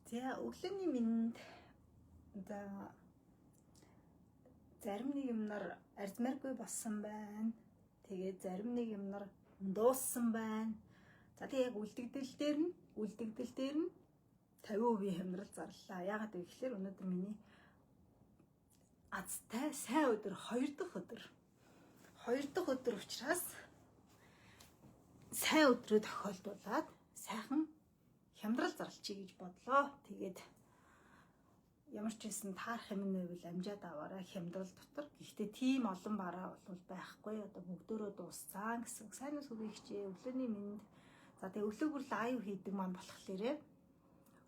За өглөөний минь зарим нэг юмнаар арзмааргүй болсон байна. Тэгээд зарим нэг юмнаар дууссан байна. За тэг яг үлдэгдэл дээр нь 50% хямрал зарлаа. Яагаад вэ гэхээр өнөөдөр миний азтай сайн өдөр 2 дахь өдөр. 2 дахь өдөр учраас сайн өдрөө тохиолдуулаад сайхан хямрал зарлчихъя гэж бодлоо. Тэгээд ямар ч байсан таарах юм нэвэл амжаад аваарай хямдрал дотор. Гэхдээ тийм олон бараа бол байхгүй. Одоо бүгдөө дууссан гэсэн. Сайн уу сүгийгчээ өглөөний минь. За тэгээ өглөө бүр лайв хийдэг маань болохлээрээ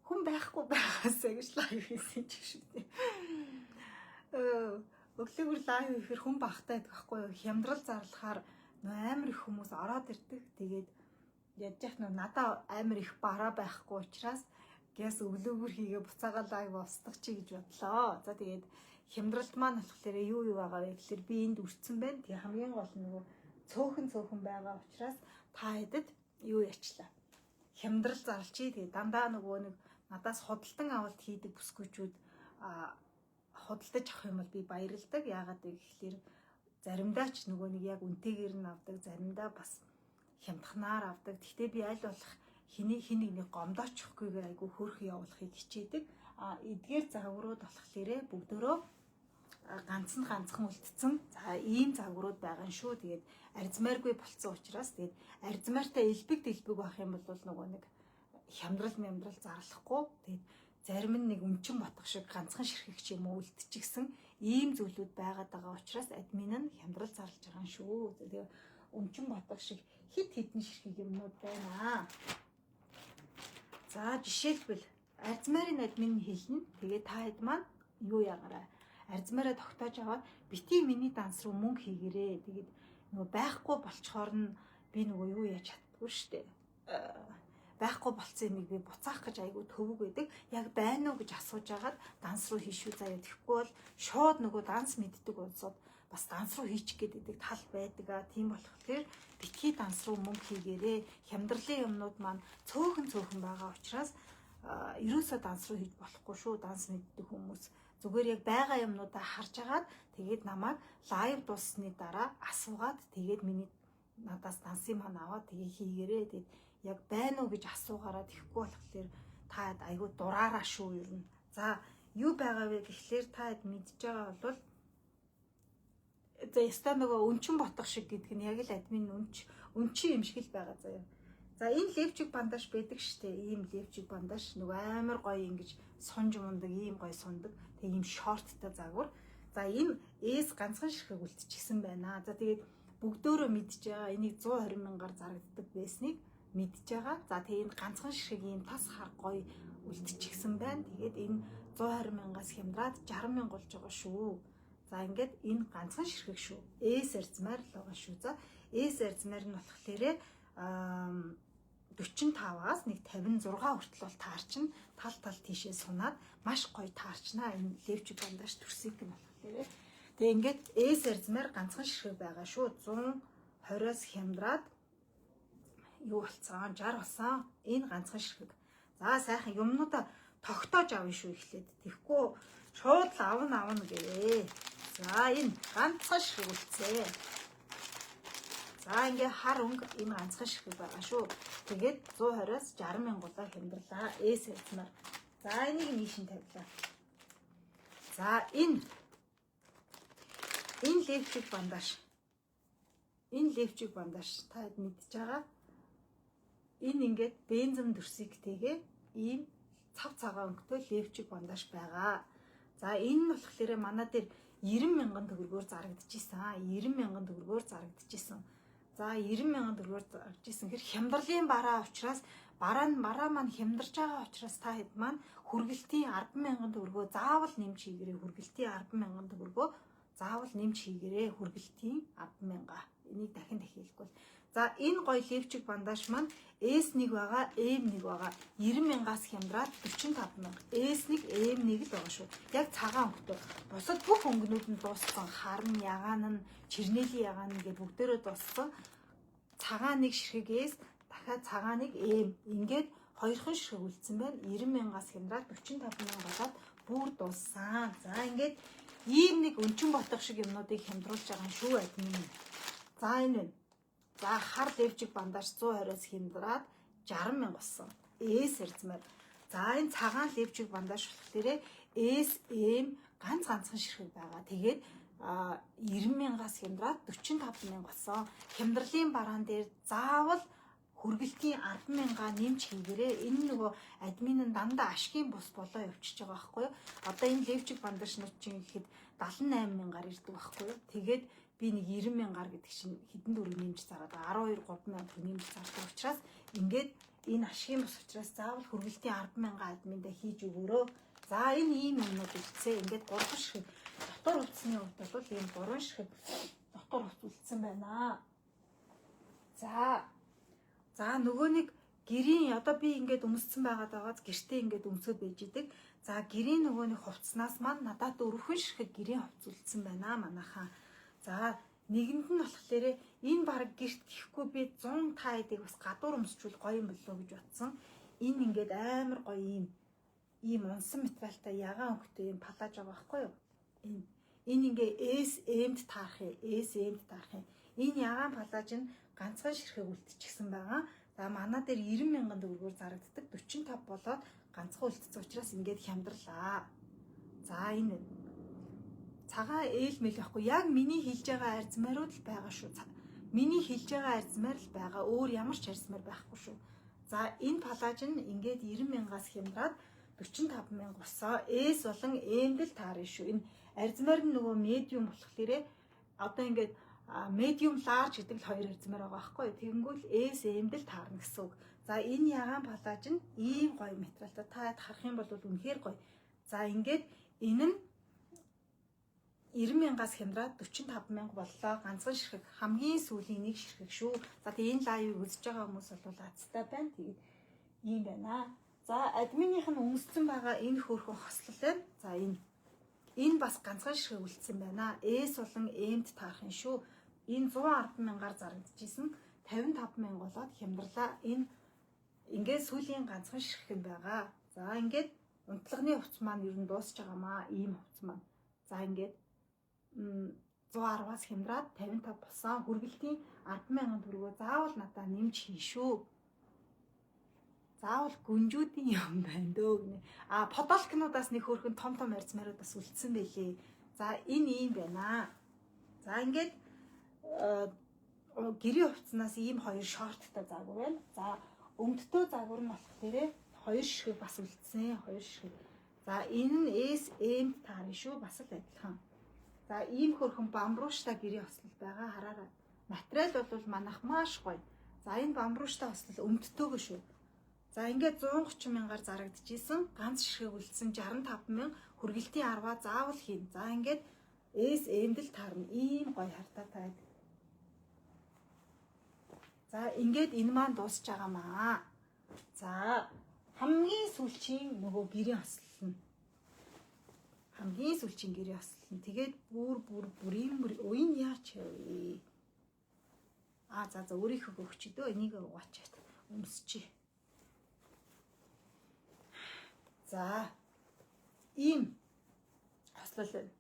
хүн байхгүй байгаасаа гэж лайв хийсэн ч шүү дээ. Өглөө бүр лайв хийхээр хүн багтаа байдаг байхгүй юу? Хямдрал зарлахаар амар их хүмүүс ороод ирдэг. Тэгээд яаж яах нь надаа амар их бараа байхгүй учраас гэс өглөөгөр хийгээ буцаага лайв устгах чи гэж бодлоо. За тэгээд хямдралт маань болохоор юу байгаа вэ гэхээр би энд үрцэн байна. Тэгээ хамгийн гол нь нөгөө цөөхөн байгаа учраас та хэдэд юу ячлаа. Хямдрал зарлчий. Тэгээ дандаа нөгөө нэг надаас худалдан авалт хийдэг бүсгүүчүүд худалдаж авах юм бол би баярлдаг. Яагаад вэ гэхээр заримдаа ч нөгөө нэг яг үнэтэйгээр нь авдаг, заримдаа бас хямдхнаар авдаг. Гэхдээ би аль болох хин нэгний гомдоочихгүйгээр айгүй хөрх явуулахыг хичээдэг. Эдгээр загварууд болохлээрээ бүгдөө ганцхан үлдсэн. За ийм загварууд байгаа нь шүү. Тэгээд арзмааргүй болцсон учраас тэгээд арзмаартай элбэг байх юм бол нөгөө нэг хямдрал зарлахгүй. Тэгээд зарим нь нэг өмчин ботох шиг ганцхан ширхэгч юм уу үлдчихсэн ийм зүйлүүд байгаад байгаа учраас админ нь хямдрал зарлж байгаа юм шүү. Тэгээд өмчин ботох шиг хит хитэн ширхэг юмнууд байна. За жишээлбэл арзмарын админ хэлнэ. Тэгээд та хэд маань юу ягаарай. Арзмаараа тогтоож аваад бити миний данс руу мөнгө хийгэрээ. Тэгээд нөгөө байхгүй болчхоор нь би нөгөө юу яаж чаддгүй штэ. Байхгүй болцсон юмыг би буцаах гэж айгүй төвөг байдаг. Яг байна уу гэж асууж агаад данс руу хийшүү заяа. Тэгэхгүй бол шууд нөгөө данс мэддэг улсууд бас данс руу хийчих гэдэг тал байдаг. Тийм болохоор битгий данс руу мөнгө хийгээрээ. Хямдралын юмнууд маань цөөхөн байгаа учраас ерөөсөө данс руу хийж болохгүй шүү. Данс мэддэг хүмүүс зүгээр яг байгаа юмнуудаа харж агаад тэгээд намайг лайв дууссаны дараа асуугаад тэгээд миний надаас дансын маань аваад тэгээд хийгээрээ. Тэгээд яг байна уу гэж асуугаараа тэхгүй болохоор та айгүй дураараа шүү ер нь. За юу байгаа вэ гэхлээр та мэдж байгаа бол за яста нөгөө өнчин ботох шиг гэдэг нь яг л админ өнчин юм шиг л байгаа заяа. За энэ левчиг бандаж байдаг штэ. Ийм левчиг бандаж нөгөө амар гоё ингэж сунж мундаг ийм гоё сундаг. Тэгээ ийм шорттой загвар. За энэ ээс ганцхан ширхэг үлдчихсэн байна. За тэгээд бүгдөө мэдж байгаа энийг 120 мянгаар зарагддаг байсныг мэдж байгаа. За тэгээ энэ ганцхан ширхэг ийм тас хар гоё үлдчихсэн байна. Тэгээд энэ 120 мянгаас хямдраад 60 мянга болж байгаа шүү. За ингээд энэ ганцхан ширхэг шүү. Ээс арзмаар л байгаа шүү. За ээс арзмаар нь болохлээрээ 45-аас нэг 56 хүртэл бол таарчин тал тийшээ сунаад маш гоё таарчнаа энэ левчиг бандаж төрсийг нь болохоор. Тэгээ ингээд ээс арзмаар ганцхан ширхэг байгаа шүү. 120-оос хямдраад юу болцсон 60 болсон энэ ганцхан ширхэг. За сайхан юмнуудаа тогтоож авна шүү эхлээд. Тэгэхгүй шууд л авна гээ. За энэ ганцхан ширхэг үлдсээ. За ингээ хар өнгө энэ ганцхан ширхэг байгаа шүү. Тэгээд 120-оос 60 мянгуулаа хямдрлаа. Ээс арзмаар. За энийг нийшин тавилаа. За энэ левчиг бандаж. Энэ левчиг бандаж та мэдж байгаа. Энэ ингээд бензин дөрсигтэйгээ ийм цав цагаан өнгөтэй левчиг бандаж байгаа. За энэ нь болохоор манай дээр 90 мянган төгрөгөөр зарагдчихсан. 90 мянган төгрөгөөр зарагдчихсан. За 90 мянган төгрөгөөр зарагдчихсан. Тэр хямдралын бараа учраас бараа маань хямдарч байгаа учраас та хэд маань хүргэлтийн 10 мянган төгрөгөө заавал нэмж хийгэрээ. Хүргэлтийн 10 мянган төгрөгөө заавал нэмж хийгэрээ. Хүргэлтийн 10 мянга. Энийг дахин хэлэхгүй. За энэ гоё левчиг бандаж маань S1 байгаа, M1 байгаа. 90 мянгаас хямдраад 45 мянга. S1, M1 л байгаа шүү. Яг цагаан өнгөтэй. Бусад бүх өнгөнүүд нь дууссан. Харн, ягаан нь, чирнэлийн ягаан ингээ бүгдээрээ дууссан. Цагаан нэг ширхэгээс дахиад цагаан нэг M. Ингээд 2хан ширхэг үлдсэн байна. 90,000-аас хямдраад 45,000 болоод бүр дууссан. За ингээд ийм нэг өнчин ботох шиг юмнуудыг хямдруулж байгаа юм шүү админ. За энэ байна. За хар левжиг бандаж 120-аас хямдраад 60,000 болсон. Эс эрзмээр. За энэ цагаан левжиг бандаж болохоор SM ганцхан ширхэг байгаа. Тэгээд 90,000-аас хямдраад 45,000 болсон. Хямдралын бараан дээр заавал хүргэлтийн 10,000-аа нэмж хийгээрээ. Энэ нөгөө админ нь дандаа ашигын бус болоо явчихж байгаа байхгүй юу? Одоо энэ левжиг бандажнууд чинь ихэд 78,000-аар ирдэг байхгүй юу? Тэгээд би нэг 90,000-аар гэдэг чинь хэдэн дөрөв нэмж зараад 12-3,000 төгрөг нэмж зардаг учраас ингээд энэ ашигын бус учраас заавал хүргэлтийн 10,000-аа админдаа хийж өгөөрөө. За энэ ийм юмнууд үлдсэн. Ингээд 3 ширхэг дотор хувцсны хувьд бол ийм 3 ширхэг дотор хувцс үлдсэн байна. За нөгөө нэг гэрийн одоо би ингээд өмссөн байгааз гэртээ ингээд өмсөд байж идэг. За гэрийн нөгөө нэг хувцснаас маань надад 4 ширхэг гэрийн хувцс үлдсэн байна манайхаа. За нэгэнд нь болохоор энэ баг гэрт гихгүй би 150-ыг бас гадуур өмсчүүл гоё юм болоо гэж бодсон. Энэ ингээд амар гоё ийм унсан материалтай ягаан өнгөтэй ийм палаж байгаа байхгүй юу? Энэ ингээ SM-д таарах юм. SM-д таарах юм. Энэ ягаан палаж нь ганцхан ширхэг үлдчихсэн байгаа. За манай дээр 90,000 төгрөгөөр зарагддаг 45 болоод ганцхан үлдсэн учраас ингээд хямдрлаа. За энэ цагаан ээл мэл байхгүй яг миний хэлж байгаа арзмаарууд л байгаа шүү. Миний хэлж байгаа арзмаар л байгаа. Өөр ямар ч арзмаар байхгүй шүү. За энэ палаж нь ингээд 90,000-аас хямдраад 45,000 болсон. S болон M-д л таарна шүү. Энэ арзмаар нь нөгөө медиум болохоор одоо ингээд medium large гэдэг л хоёр арзмаар байгаа байхгүй юу. Тэгэнгүүт S M-д л таарна гэсэн үг. За энэ ягаан палаж нь ийм гоё материалтай. Та харах юм бол үнэхээр гоё. За ингээд энэ нь 90,000-аас хямдраад 45,000 боллоо. Ганцхан ширхэг хамгийн сүүлийн нэг ширхэг шүү. За тэгээ энэ лайвыг үзэж байгаа хүмүүс бол азтай байна. Тэгээд ийм байна. За админийх нь өмссөн байгаа энэ хөөрхөн хослол байна. За энэ бас ганцхан ширхэг үлдсэн байна. S болон M-д таарах юм шүү. Энэ 110,000-аар зарагдчихсэн. 55,000 болоод хямдрлаа. Энэ ингээд сүүлийн ганцхан ширхэг юм байгаа. За ингээд унтлагын хувцс маань ер нь дуусч байгаамаа. Ийм хувцс маань. За ингээд 110-аас хямдраад 55 болсон. Хүргэлтийн 10,000 төгрөгөө заавал надаа нэмж хийшүү. Заавал гүнжүүдийн юм байна дөө гинэ. Подолкнуудаас нэг хөөрхөн том арзмаарууд бас үлдсэн байлээ. За энэ ийм байна. За ингээд гэрийн хувцснаас ийм хоёр шорттой заагур байна. За өмдтөө заагур нь болохоор 2 ширхэг бас үлдсэн. 2 ширхэг. За энэ нь S M таарна шүү. Бас л адилхан. За ийм хөрхөн бамбууштай гэрийн хослол байгаа хараарай. Материал бол манайх маш гоё. За энэ бамбууштай хослол өмдтөөгөө шүү. За ингээд 130,000-аар зарагдчихсэн. Ганц ширхэг үлдсэн 65,000 хүргэлтийн 10-аа заавал хийн. За ингээд S M-д л таарна. Ийм гоё хартаатай. За ингээд энэ маань дуусч байгаамаа. За хамгийн сүүлчийн нөгөө гэрийн хослол нь. Хамгийн сүүлчийн гэрийн хослол нь. Тэгээд бүрийн уян яач вэ? За өөрийнхөө өгч дөө энийг угаачаад өмсчээ. За ийм хослол байна.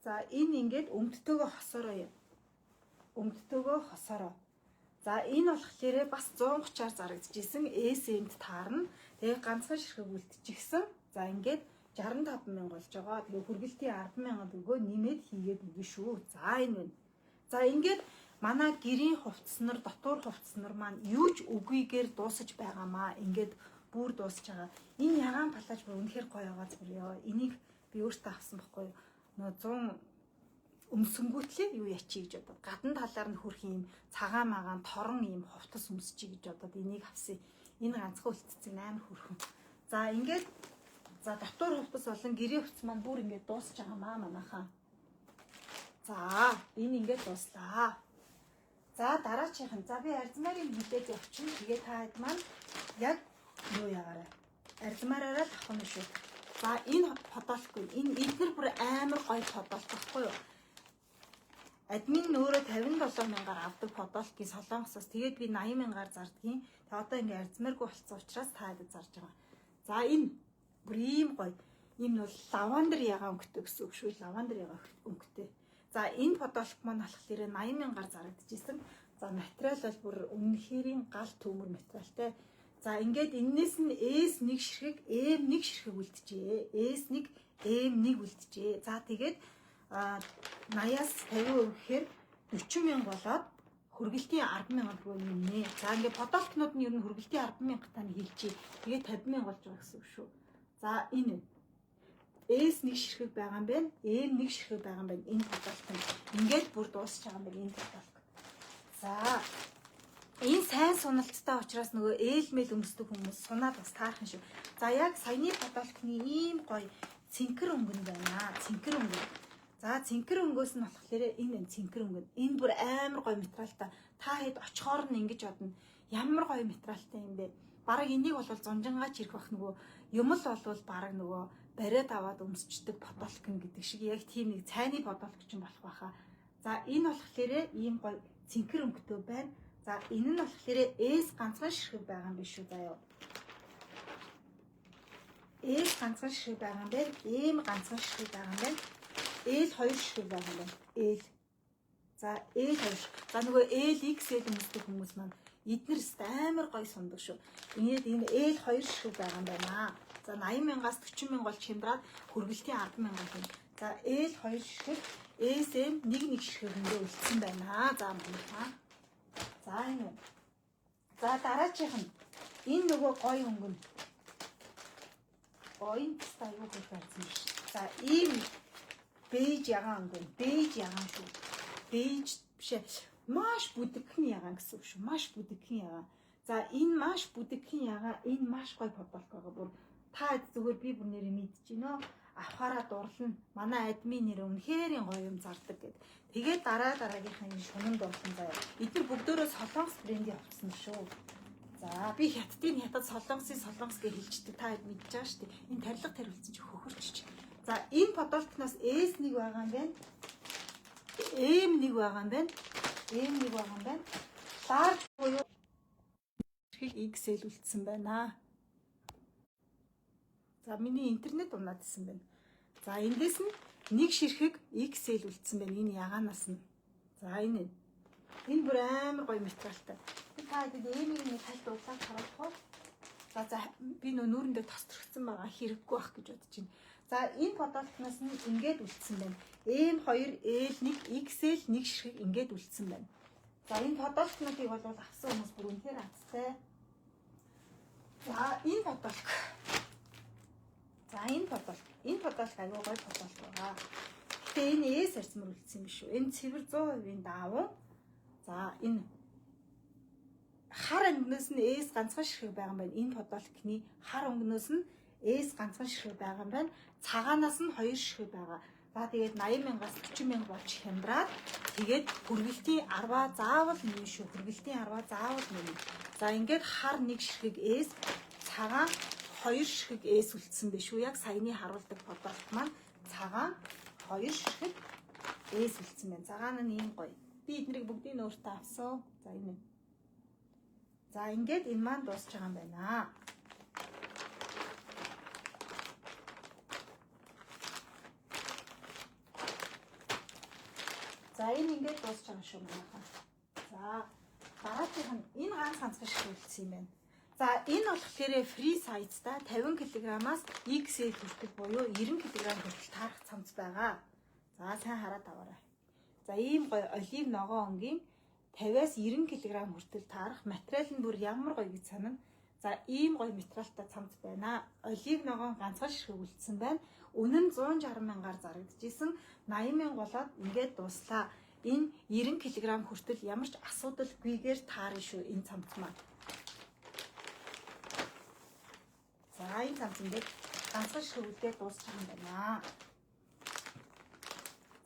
За энэ ингээд өмдтөөгөө хосороо юм. Өмдтөөгөө хосороо. За энэ болохоор бас 130-аар зарагдчихсэн. SM-д таарна. Тэгээ ганцхан ширхэг үлдчихсэн. За ингээд 65,000 болж байгаа. Тэгээ хүргэлтийн 10,000 төгрөгөө нэмээд хийгээд өгнө шүү. За энэ байна. За ингээд манай гэрийн хувцснаар дотор хувцснаар маань юу ч үгүйгээр дуусаж байгаамаа. Ингээд бүр дуусж байгаа. Энэ ягаан палаж бүр үнэхээр гоё байгаа зүрээ. Энийг би өөртөө авсан байхгүй юу? Нөө 100 өмсөнгүүтлээ юу ячий гэж бодоод гадна талаар нь хөрх юм цагаан магаан торон юм хувцас өмсчий гэж бодоод энийг авсан. Энэ ганцхан үлдсэн амар хөрхөн. За ингээд за дотор хувцас болон гэрийн хувцас маань бүр ингээд дуусч байгаамаа манайхаа. За энэ ингээд дууслаа. За дараачихын. За би арзмаарыг мэдээд явчихна. Тэгээ та хэд маань яг юу ягаарай. Арзмаараараа тавхна шүү. За энэ подолкгүй. Энэ эдгээр бүр амар гоё подолк байхгүй юу? Админ өөрөө 57 мянгаар авдаг подолкийн Солонгосоос тэгээд би 80 мянгаар зардгийн. Тэгээ одоо ингээ арзмааргүй болсон учраас та хэд зарж байгаа. За энэ бүр ийм гоё. Энэ бол лавандер ягаан өнгөтэй гэсэн үг шүү. Лавандер ягаан өнгөтэй. За энэ подолк маань болохоор 80 мянгаар зарагдчихсэн. За материал бол бүр үнэхэрийн гал төмөр материалтай. За ингээд энэс нь S1 ширхэг M1 ширхэг үлджээ. S1 M1 үлджээ. За тэгээд 80-аас 50% гэхээр 40 мянга болоод хөргөлтийн 10 мянга төгрөг нэмнэ. За ингээд подолкнууд нь ер нь хөргөлтийн 10 мянга тань хэлчихье. Тэгээд 50 мянга болж байгаа гэсэн үг шүү. За энэ S1 ширхэг байгаа юм байна. M1 ширхэг байгаа юм байна. Энэ подолк нь ингээд бүр дуусч байгаа юм байна энэ подолк. За энэ сайн суналцтай учраас нөгөө ээлмэл өмсдөг хүмүүс сунаад бас таархан шүү. За яг саяны подолкны ийм гоё цэнхэр өнгөн байна. Цэнхэр өнгөн. За цэнхэр өнгөөс нь болохоор энэ цэнхэр өнгөн. Энэ бүр амар гоё материалтай. Та хэд очихоор нь ингэж бодно. Ямар гоё материалтай юм бэ? Бараг энийг бол зунжангаач ирэх бах нөгөө юм л болвол бараг нөгөө бариад аваад өмсчдөг подолк гэдэг шиг яг тийм нэг цайны подолк ч юм болох байхаа. За энэ болохоор ийм гоё цэнхэр өнгөтэй байна. За энэ нь болохоор S ганцхан ширхэг байгаа юм биш үү заяа. S ганцхан ширхэг байгаа юм байна. M ганцхан ширхэг байгаа юм байна. L 2 ширхэг байгаа юм байна. L. За L 2. За нөгөө L XL өмсдөг хүмүүс маань эднэрс амар гоё сундаг шүү. Ингээд энэ L 2 ширхэг байгаа юм байна. За 80 мянгаас 40 мянга бол чимраад хөргөлтийн 10 мянга байна. За L 2 ширхэг SM 1 ширхэгэндээ үлдсэн байна. За мөн. За энэ. За дараачих нь энэ нөгөө гоё өнгөн. Гоё стайл юу гэж байна юм. За ийм бэж ягаан өнгөн. Бэж ягаан шүү. Бэж бишээ. Маш бүдэгхэн ягаан гэсэн үг шүү. Маш бүдэгхэн ягаан. За энэ маш бүдэгхэн ягаан энэ маш гоё подолк байгаа. Бүр та зүгээр би бүр нэрээ мэдчихэв. Авахаараа дурлна. Манай админ нэр үнэхэрийн гоё юм зардаг гэд. Тэгээд дараагийнхаа энэ шунан дурлан заяа. Эдгээр бүгдөө солонгос брэнд явуулсан шүү. За би хятадын хятад солонгос гэж хэлждэг. Та хэд мэдж байгаа шүү дээ. Энэ тарилга тариулсан чи хөхөрч. За энэ подолкноос S1 байгаа юм байна. M1 байгаа юм байна. M1 байгаа юм байна. Large буюу XL үлдсэн байна. За миний интернет унаад исэн байна. За эндээс нь нэг ширхэг XL үлдсэн байна. Энэ ягаанаас нь. За энэ бүр амар гоё материалтай. Та хэд эмийг нэг хальт удлаад харуулах уу? За би нүүрэндээ тосторгцсан байгаа хэрэггүй байх гэж бодож байна. За энэ подолкноос нь ингээд үлдсэн байна. M2 L1 XL 1 ширхэг ингээд үлдсэн байна. За энэ подолкнуудыг бол авсан хүмүүс бүр үнэхээр азтай. За энэ подолк. За энэ подолк аюу гой подолк байгаа. Гэтэ энэ S арцмар үлдсэн юм биш үү? Энэ цэвэр 100% давуу. За энэ хар өнгнөөс нь S ганцхан ширхэг байгаа юм байна. Энэ подолкны хар өнгнөөс нь S ганцхан ширхэг байгаа юм байна. Цагаанаас нь 2 ширхэг байгаа. За тэгээд 80 мянгаас 40 мянга болж хямдраад тэгээд хөргөлтийн 10 заавал нэмнэ шүү. Хөргөлтийн 10 заавал нэмнэ. За ингээд хар 1 ширхэг S, цагаан 2 ширхэг S үлдсэн биш үү? Яг саяны харуулдаг подолк маань цагаан 2 ширхэг S үлдсэн байна. Цагаан нь ийм гоё. Би эднийг бүгдийг өөртөө авсан. За энэ. За ингээд энэ маань дуусч байгаа юм байна. За энэ ингээд дуусч байгаа шүү манайхаа. За дараачих нь энэ ганц ганцхан шиг үлдсэн юм байна. За энэ болохоор free size та 50 кг-аас XL хүртэл буюу 90 кг хүртэл таарах цамц байгаа. За сайн хараад аваарай. За ийм гоё олив ногоо өнгийн 50-аас 90 кг хүртэл таарах материал нь бүр ямар гоё гэж санана. За ийм гоё материалтай цамц байна. Олив ногоон ганцхан ширхэг үлдсэн байна. Үнэн нь 160 мянгаар зарагдчихсэн. 80 мянга болоод ингээд дуслаа. Энэ 90 кг хүртэл ямар ч асуудалгүйгээр таарна шүү энэ цамц маань. За энэ цамц ингээд ганцхан ширхэгдээд дуусчих юм байна.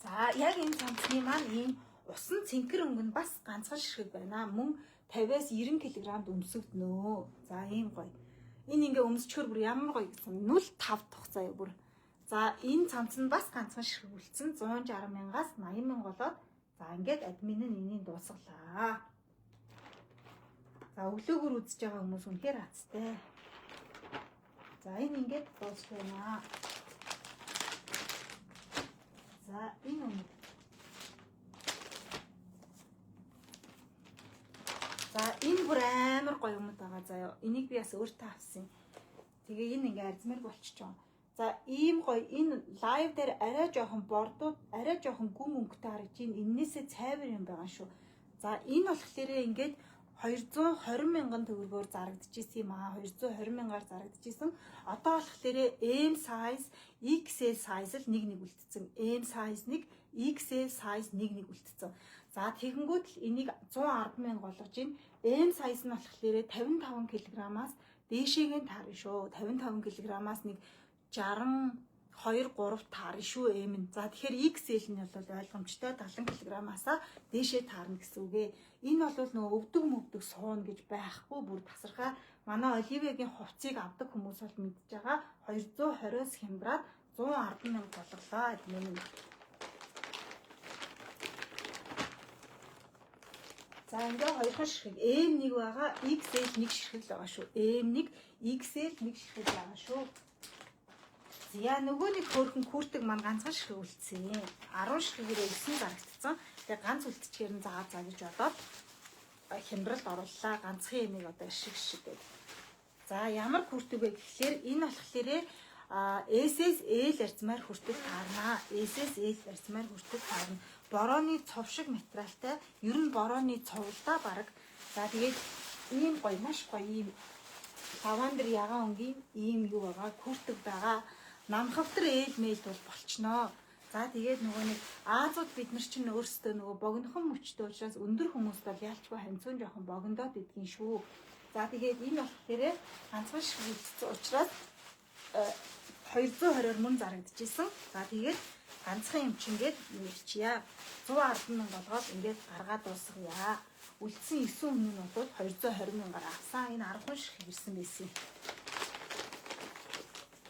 За яг энэ цамцны маань ийм усан цэнхэр өнгө нь бас ганцхан ширхэг байна. Мөн 50-аас 90 кг-д өмсөгднөө. За ийм гоё. Энэ ингээ өмсчхөр бүр ямар гоё гэсэн 0.5 тух заяа бүр. За энэ цамц нь бас ганцхан ширхэг үлдсэн 160 мянгаас 80 мянга болоод За ингээд админ нь энийг дуусгалаа. За өглөөгөр үзэж байгаа хүмүүс үнэхээр хацтай. За энэ ингээд дуусгана. За энэ юм. За энэ бүр амар гоё юм байгаа заяа. Энийг би бас өөртөө авсан. Тэгээ энэ ингээ арзмаар болчихжоо. За ийм гоё энэ лайв дээр арай жоохон бордууд, арай жоохон гүн өнгөтэй харагдаж байна. Эннээсээ цайвар юм байгаа шүү. За энэ болохоор ингээд 220 мянган төгрөгөөр зарагдчихсэн юм аа. 220 мянгаар зарагдчихсэн. Одоо болохоор M size, XL size л нэг үлдсэн. M size нэг, XL size нэг үлдсэн. За тэгэнгүүт л энийг 110 мянга болгож байна. M size нь болохоор 55 кг-аас дээшээгээ таарна шүү. 55 кг-аас нэг 62 3 таарна шүү M нь. За тэгэхээр XL нь бол ойлгомжтой 70 кг-аас дээшээ таарна гэсэн үг ээ. Энэ бол нөгөө өвдөг сууна гэж байхгүй бүр тасархаа. Манай Оливиагийн хувцсыг авдаг хүмүүс бол мэдж байгаа. 220-оос хямдраад 110 мянга болголоо админ. За ингээ хоёрхан ширхэг M1 байгаа, XL1 ширхэг л байгаа шүү. M1, XL1 ширхэг байгаа шүү. За нөгөө нэг хөөрхөн күртэг маань ганцхан ширхэг үлдсэн. 10 ширхэгээрээ 9 зарагдсан. Тэгээ ганц үлдчихээр нь заа гэж бодоод хямдралд орууллаа. Ганцхан ямиг одоо шиг гэдэг. За ямар күртэг вэ гэхлээр энэ болохоор SSL арзмаар хүртэл таарна. SSL арзмаар хүртэл таарна. Борооны цов шиг материалтай. Ер нь борооны цовлдаа баг. За тэгээд ийм гоё маш гоё ийм лавандер ягаан өнгийн ийм юу байгаа күртэг байгаа. Намхавтар ээл мэйл бол болчихноо. За тэгээд нөгөө нэг Аазууд бид нар чинь өөрсдөө нөгөө богинохон мөчтэй учраас өндөр хүмүүс бол ялчгүй хамцуун жоохон богиндоод идэгин шүү. За тэгээд энэ болохоор ганцхан шиг үлдсэн учраас 220-оор мөн зарагдчихсэн. За тэгээд ганцхан юм чингээд нэрчийа 110 мянга болгоод ингээд гаргаад дуусгая. Үлдсэн 9 өмнө нь бол 220 мянгаар авсан. Энэ 10 шиг ирсэн байсан.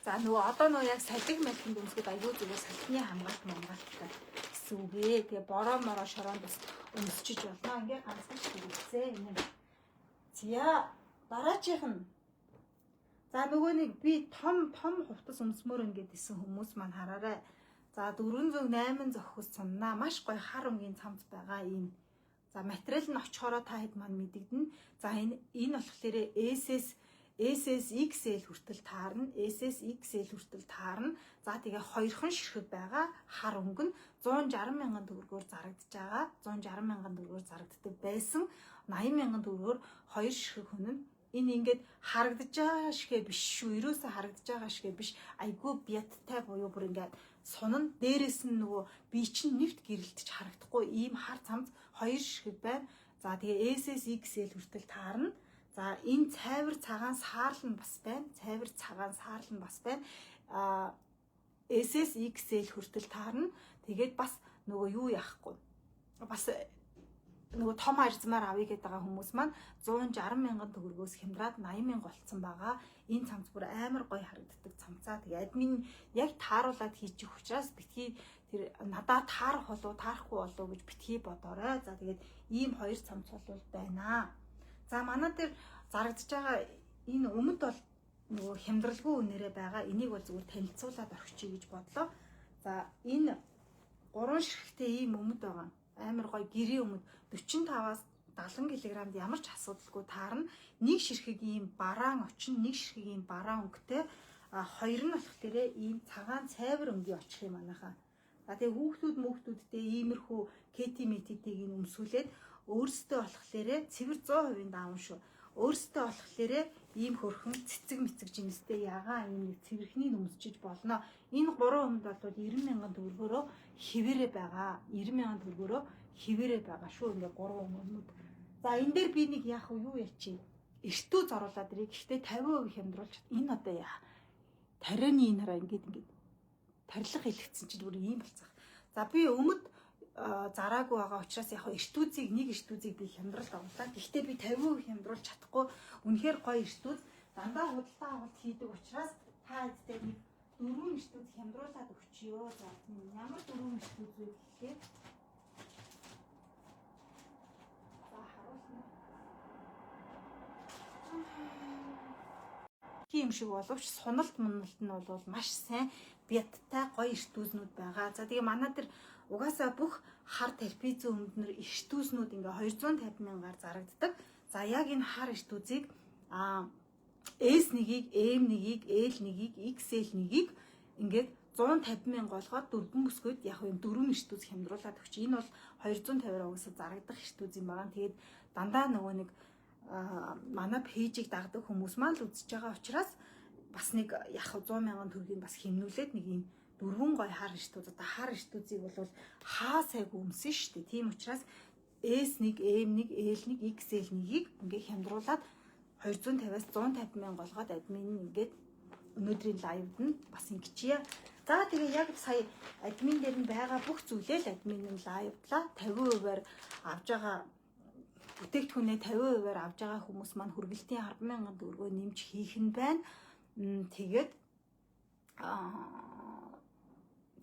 За нөгөө одоо нөгөө яг салхиг мэлхэн дүнсгэд аюу зүгээр салхины хамгаалалттай гэсэн үг ээ. Тэгээ бороо мороо шороонд бас өмсчиж болно. Ингээ ганцхан шиг үлдсэн юм. За дараачих нь. За нөгөө нэг би том хувцас өмсмөр ингээд исэн хүмүүс маань хараарай. За 408 зохиос сумнаа маш гоё хар өнгийн цамц байгаа ийм. За материал нь очихороо та хэд маань мэдэгдэнэ. За энэ болохоор SSXL хүртэл таарна. SSXL хүртэл таарна. За тэгээ хоёрхан ширхэг байгаа. Хар өнгө нь 160 мянган төгрөгөөр зарагдаж байгаа. 160 мянган төгрөгөөр зарагддаг байсан. 80 мянган төгрөгөөр хоёр ширхэг хөнөн. Энэ ингээд харагдаж байгаа шигэ биш шүү. Ерөөсөө харагдаж байгаа шигэ биш. Айгүй бядтай буюу бүр ингээд сунна. Дээрээс нь нөгөө бие чинь нэвт гэрэлтэж харагдахгүй ийм хар цамц хоёр ширхэг байна. За тэгээ SSXL хүртэл таарна. За энэ цайвар цагаан саарл нь бас байна. Цайвар цагаан саарл нь бас байна. SSXL хүртэл таарна. Тэгээд бас нөгөө юу яахгүй. Бас нөгөө том арзмаар авъя гэдэг байгаа хүмүүс маань 160 мянган төгрөгөөс хямдраад 80 мянга болцсон байгаа. Энэ цамц бүр амар гоё харагддаг цамцаа. Тэгээ админ яг тааруулаад хийчих учраас битгий тэр надад таарах болов таарахгүй болов гэж битгий бодоорой. За тэгээд ийм хоёр цамц бол байна. За манай дээр зарагдж байгаа энэ өмд бол нөгөө хямдралгүй үнээрээ байгаа. Энийг бол зүгээр танилцуулаад орчихъя гэж бодлоо. За энэ 3 ширхэгтэй ийм өмд байгаа. Амар гоё гэрийн өмд 45-аас 70 кг-д ямар ч асуудалгүй таарна. Нэг ширхэг ийм бараан очин, нэг ширхэг ийм бараан өнгөтэй, хоёр нь болохоор ийм цагаан цайвар өнгийн очих юм манайхаа. За тэгээ хүүхдүүдтэй иймэрхүү KT-ийг өмсүүлээд өөрсдөө болохоор цэвэр 100% даавн шүү. Өөрсдөө болохоор ийм хөрхөн цэцэг мэцэг жинстэй ягаан ийм нэг цэвэрхнийг өмсчиж болно. Энэ 3 өмд бол 90 мянган төгрөгөөрөө хിവэрэ байгаа. 90 мянган төгрөгөөрөө хിവэрэ байгаа шүү. Ингээ 3 өмд. За энэ дээр би нэг яах вэ юу ячи? Эртүү зоруулаад ирээ. Гэхдээ 50% хямдруулж энэ одоо яа? Тарианы энэ хараа ингээд тарилга хэлэгдсэн чинь бүр ийм болцох. За би өмд зараагүй байгаа учраас яг эртүүзийг нэг эртүүзийг би хямдралд оруулаа. Гэхдээ би 50% хямдруулж чадахгүй. Үнэхээр гоё эртүүз дандаа худалдаа авалт хийдэг учраас та эдгээр нэг 4 эртүүз хямдруулаад өгчиё. За ямар 4 эртүүз вэ гэхээр юм шиг боловч суналт муналт нь бол маш сайн бядтай гоё эрт дүүснүүд байгаа. За тэгээ манай дээр угаасаа бүх хар терапизм өмднөр эрт дүүснүүд ингээ 250 мянгаар зарагддаг. За яг энэ хар эрт дүүзийг S1-ийг, M1-ийг, L1-ийг, XL1-ийг ингээд 150 мянга болгоод дөрвөн бүсгүйд яг юм дөрвөн эрт дүүз хямдруулаад өгч. Энэ бол 250 угаасаа зарагдах эрт дүүз юм байгаа. Тэгээд дандаа нөгөө нэг манай пэйжийг дагдаг хүмүүс маань л үзэж байгаа учраас бас нэг яг 100 мянган төгрөгийг бас хэмнүүлээд нэг юм дөрвөн гой хар эрт дүүз. Одоо хар эрт дүүзийг бол хаа сайг өмсөн шүү дээ. Тийм учраас S1, M1, L1, XL1-ийг ингээ хямдруулаад 250-аас 150 мянга болгоод админ ингээд өнөөдрийн лайвд нь бас ингэчээ. За тэгээ яг сая админ дээр нь байгаа бүх зүйлээ л админ нь лайвдлаа 50%-аар авж байгаа бүтээгдэхүүнээ 50%-аар авж байгаа хүмүүс маань хүргэлтийн 10,000 төгрөгөө нэмж хийх нь байна.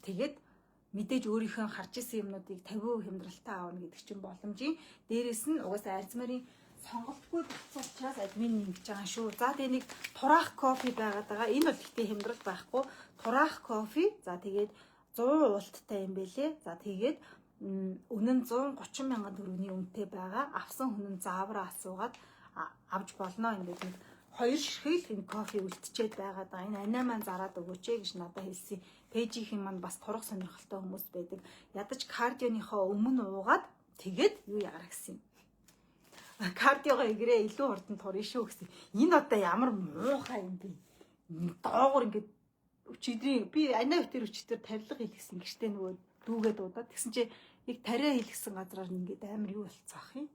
Тэгээд мэдээж өөрийнхөө харж исэн юмнуудыг 50% хямдралтай аавна гэдэг чинь боломжийн. Дээрээс нь угаасаа арзмарын сонголтгүй болсон учраас админ ингэж байгаа шүү. За тэгээ нэг тураах кофе байгаад байгаа. Энэ бол гэхдээ хямдрал байхгүй. Тураах кофе. За тэгээд 100 уулттай юм бэлээ. За тэгээд үнэн 130 мянган төгрөгийн үнэтэй байгаа. Авсан хүн нь заавраа асуугаад авч болно. Ингээд нэг 2 ширхэг энэ кофе үлдчихэд байгаад байгаа. Энэ анаа маань зараад өгөөч гэж надад хэлсэн. Пэйжийн маань бас турах сонирхолтой хүмүүс байдаг. Ядаж кардионыхоо өмнө уугаад тэгээд юу ягараа гэсэн юм. Кардиогоо игрээ илүү хурдан турна шүү гэсэн. Энэ одоо ямар муухай юм бэ? Доогор ингээд өчигдрийн би анаа өтер өчтөр тарилга хийлгсэн гэртээ нөгөө дүүгээ дуудаад тэгсэн чи яг тариа хийлгсэн газраар ингээд амар юу болцоох юм.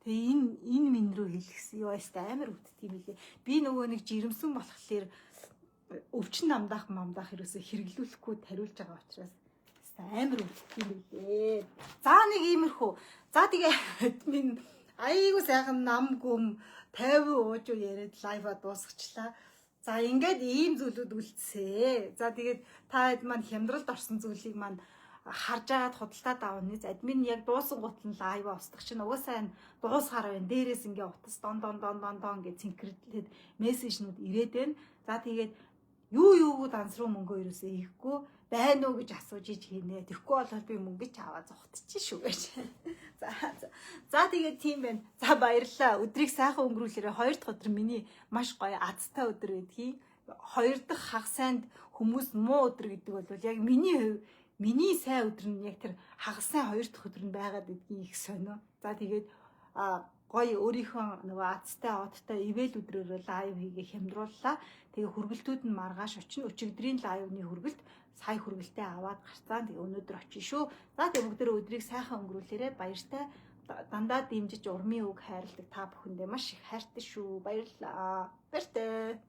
Тэгээ энэ минь рүү хийлгсэн. Юу ястаа амар өвддөг юм лээ. Би нөгөө нэг жирэмсэн болохоор өвчин намдаах ерөөсө хэрэглүүлэхгүй тариулж байгаа учраас амар өвддөг юм лээ. За нэг иймэрхүү. За тэгээ минь айгуу сайхан нам гүм 50 ууж яриад лайва дуусгачлаа. За ингээд ийм зүйлүүд үлдсээ. За тэгээд та хэд маань хямдралд орсон зүйлийг маань харж агаад худалдаад авна. Админ яг дуусан гутал лайва устгах чинь угаасаа дуусгаар байна. Дээрээс ингээ утас дон гэж цэнхэрлээд мессежнүүд ирээд байна. За тэгээд юу данс руу мөнгөө ерөөсөө ихгүй байна уу гэж асууж иж хийнэ. Тэгэхгүй бол би мөнгө ч аваа зогтчих шүү гэж. За тэгээд тийм байна. За баярлалаа. Өдрийг сайхан өнгөрүүлээрэй. 2 дахь өдөр миний маш гоё азтай өдөр байдгийг. 2 дахь хагас сайнд хүмүүс муу өдөр гэдэг бол яг миний сайн өдөр нь яг тэр хагас сайн 2 дахь өдөр нь байгаад гэдгийг их сонио. За тэгээд гоё өөрийнхөө нөгөө азтай одтой ивэл өдрөөр лайв хийгээ хямдрууллаа. Тэгээ хүргэлтүүд нь маргааш очино. Өчигдрийн лайвны хүргэлт сая хүргэлтээ аваад гарцаа. Тэгээ өнөөдөр очино шүү. За тэгээ бүгдээ өдрийг сайхан өнгөрүүлээрэй. Баяртай дандаа дэмжиж урмын үг хайрладаг та бүхэндээ маш их хайртай шүү. Баярлалаа. Баяртай.